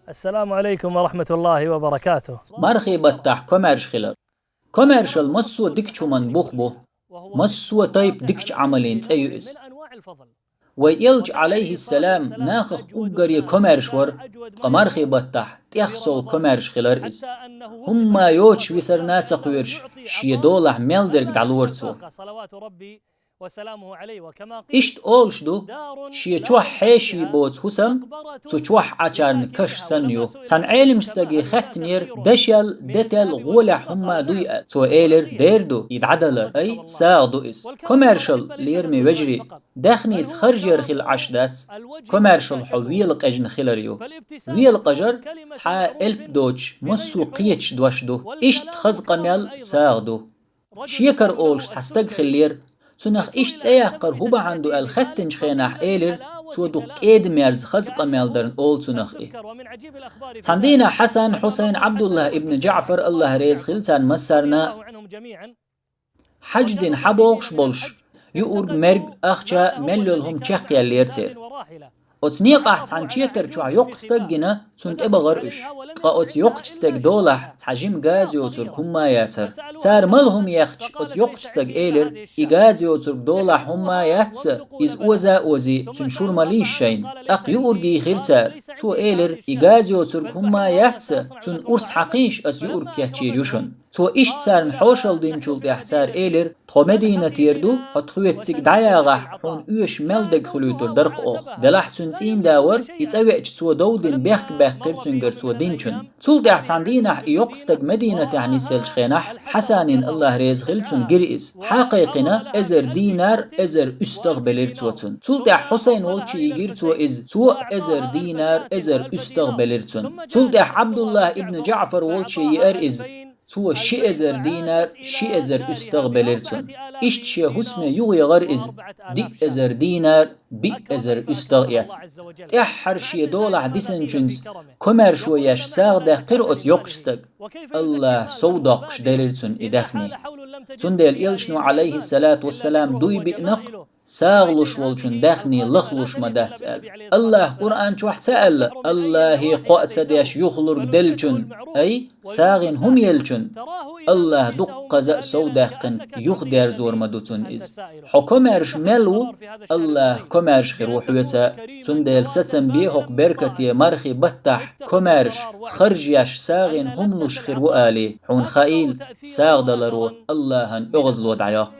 السلام عليكم ورحمة الله وبركاته. مرخي بتح كوميرش خلر كوميرشال مسو ديكچو من بوخبو مسو تايب ديكچ عملين تأيوئس ويلج عليه السلام ناخخ أوغري كوميرش ور قمرخي بتح تيخسو كوميرش خلر إس هما يوش ويسرنا تقويرش شي دولح ميلدرق دعلورتسو إشت أولش دو شي چوح حيشي بوز حسم تو چوح عچارن كش سنيو سن علم استاقي ختنير دشل دتل غولح هما دوية تو إيلر ديردو يدعدلر أي ساغدو إس كوميرشل ليرمي وجري داخنيز خرجير خل عشدات كوميرشل حويل قجن خلريو ويل قجر تحا إلب دوش مسو قيتش دوشدو إشت خزق ميل ساغدو شيكر أولش تحستق خلير تنخ إشت أيقر هوبا عندو الختنج خيناح إيلر تودو قيد ميرز خزق ميلدرن أول تنخ إيه تندينا حسن حسين عبد الله ابن جعفر الله ريز خلتان مسرنا حجدين حبوغش بولش يؤرد مرق أخشا مللهم تشقيا الليرتير أتنيقح عن شيكر شو يقستق جنا سنت إبغر إش قاوت يقستق دولح تحجم غازي وتر هما ياتر تار ملهم يخش أت يقستق إيلر إغازي وتر دولح هما ياتس إز أوزا أوزي تنشور ماليش شين أق يورجي خيرتار تو إيلر إغازي وتر هما ياتس تن أرس حقيش أس يورك يحشيريوشن تو إشت سارن حوشل دين شولد يحتار إيلر تخمدينة تيردو حد خويت تيك داياغح حون إيش ملدق خلوتر درق أوخ دلح تنتين داور يتأويج تو دودين بيخك بيخكر تنجر تو دينشن تولد يحتان دينح يقستق مدينة يعني سيلج خينح حسانين الله ريز خلتون جرئز حقيقنا إزر دينار إزر استقبلر توتن تولد يح حسين والشي يجير تو إز تو إزر دينار إزر استقبلرتون تولد يح عبد الله ابن جعفر والشي يأر إز تو شي ازر دينار شي ازر استقبلرتون اشت شي حسم يغي غر از دي ازر دينار بي ازر استغيات احر شي دولع ديسنجنز كمر شويش ساغده قرأت يقشتك الله صودقش دلرتون ادخني تندل إلشنو عليه الصلاة والسلام دوي بئنق ساغلوش والجن دخني لخلوش مده تسأل الله قرآن شوح تسأل الله قوأت ديش يخلر دلجن أي ساغن هم يلجن الله دق زأ سودقن يخدر زور مدوتون إز حكمرش ملو الله كمرش خروح ويتا تندل ستن بيهق بركتي مرخي بتح كمرش خرجيش ساغن هم نش خرو آلي حون خائل ساغ دلرو الله اغزلو دعياق